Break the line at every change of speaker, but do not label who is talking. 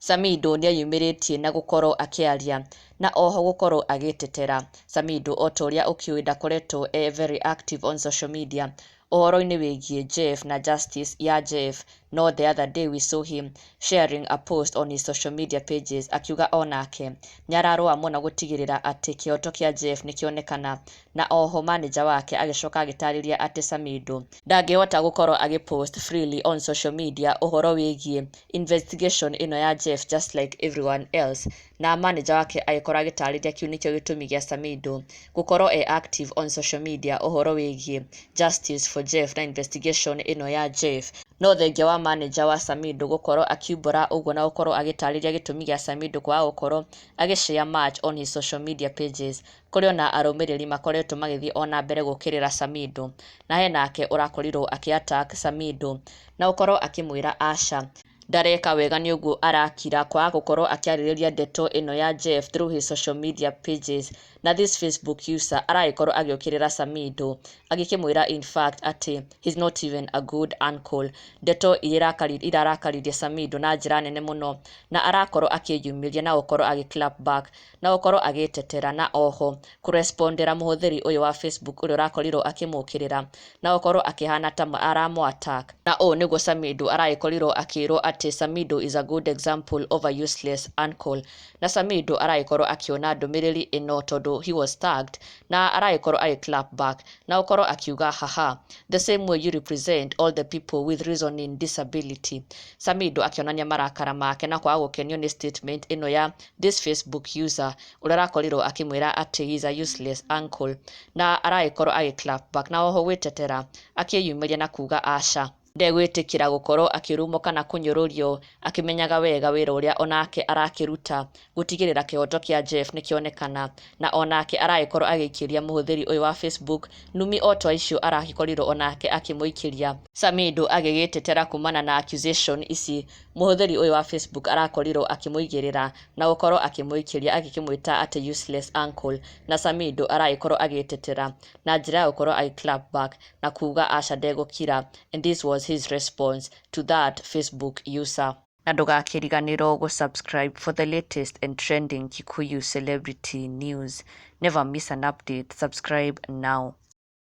Samidoh nĩeyumĩrĩtie na gũkorwo akĩaria na oho gũkorwo agĩtetera. Samidoh o ta ũrĩa ũkĩũĩ ndakoretwo very active on social media ũhoro-inĩ wĩgiĩ Jeff na justice ya Jeff, no the other day we saw him sharing a post on his social media pages akiuga onake nĩararũa mũno gũtigĩrĩra atĩ kĩhoto kĩa Jeff nĩkĩonekana, na oho manager wake agĩcoka agĩtarĩria atĩ Samidoh ndangĩhota gũkorwo agĩpost freely on social media ũhoro wĩgiĩ investigation ĩno ya Jeff just like everyone else, na manager wake agĩkorwo agĩtarĩria kĩu nĩkĩo gĩtũmi gĩa Samidoh gũkorwo active on social media ũhoro wĩgiĩ justice for Jeff na investigation ĩno ya Jeff. No thengia wa manager wa Samidoh gũkorwo akiumbũra ũguo na gũkorwo agĩtarĩria gĩtũmi gĩa Samidoh kwaga gũkorwo agĩshare much on his social media pages, kũrĩ ona arũmĩrĩri makoretwo magĩthiĩ ona mbere gũkĩrĩra Samidoh, na henake ũrakorirwo akĩ-attack Samidoh na gũkorwo akĩmwĩra aca ndareka wega nĩ ũguo arakira kwaga gũkorwo akĩarĩrĩria ndeto ĩno ya Jeff through his social media pages, na this Facebook user aragĩkorwo agĩũkĩrĩra Samidoh agĩkĩmwĩra in fact atĩ he's not even a good uncle. Ndeto irarakaririe Samidoh na njĩra nene mũno, na arakorwo akĩyumĩria na gũkorwo agĩ-clap back na gũkorwo agĩtetera, na oho kũrespondera mũhũthĩri ũyũ wa Facebook ũrĩa ũrakorirwo akĩmũkĩrĩra na gũkorwo akĩhana ta aramũ-attack. Na ũũ nĩguo Samidoh aragĩkorirwo akĩrwo atĩ Samidoh is a good example of a useless uncle, na Samidoh aragĩkorwo akĩona ndũmĩrĩri ĩno tondũ he was tagged, na aragĩkorwo agĩ-clap back na gũkorwo akiuga haha the same way you represent all the people with reasoning disability. Samidoh akĩonania marakara make na kwaga gũkenio nĩ statement ĩno ya this Facebook user ũrĩa arakorirwo akĩmwĩra atĩ he is a useless uncle, na aragĩkorwo agĩ-clap back na oho gwĩtetera akĩyumĩria na kuga aca ndegwĩtĩkĩra gũkorwo akĩrumwo kana kũnyũrũrio akĩmenyaga wega wĩra ũrĩa onake arakĩruta gũtigĩrĩra kĩhoto kĩa Jeff nĩkĩonekana, na onake aragĩkorwo agĩikĩria mũhũthĩri ũyũ wa Facebook numi o ta icio aragĩkorirwo onake akĩmũikĩria. Samidoh agĩgĩtetera kumana na accusation ici mũhũthĩri ũyũ wa Facebook arakorirwo akĩmũigĩrĩra na gũkorwo akĩmũikĩria agĩkĩmwĩta atĩ useless uncle, na Samidoh aragĩkorwo agĩtetera na njĩra ya gũkorwo agĩ-clap back na kuga aca ndegũkira, and this was his response to that Facebook user. Na ndũgakĩriganĩrwo gũ-subscribe for the latest and trending Kikuyu celebrity news. Never miss an update. Subscribe now.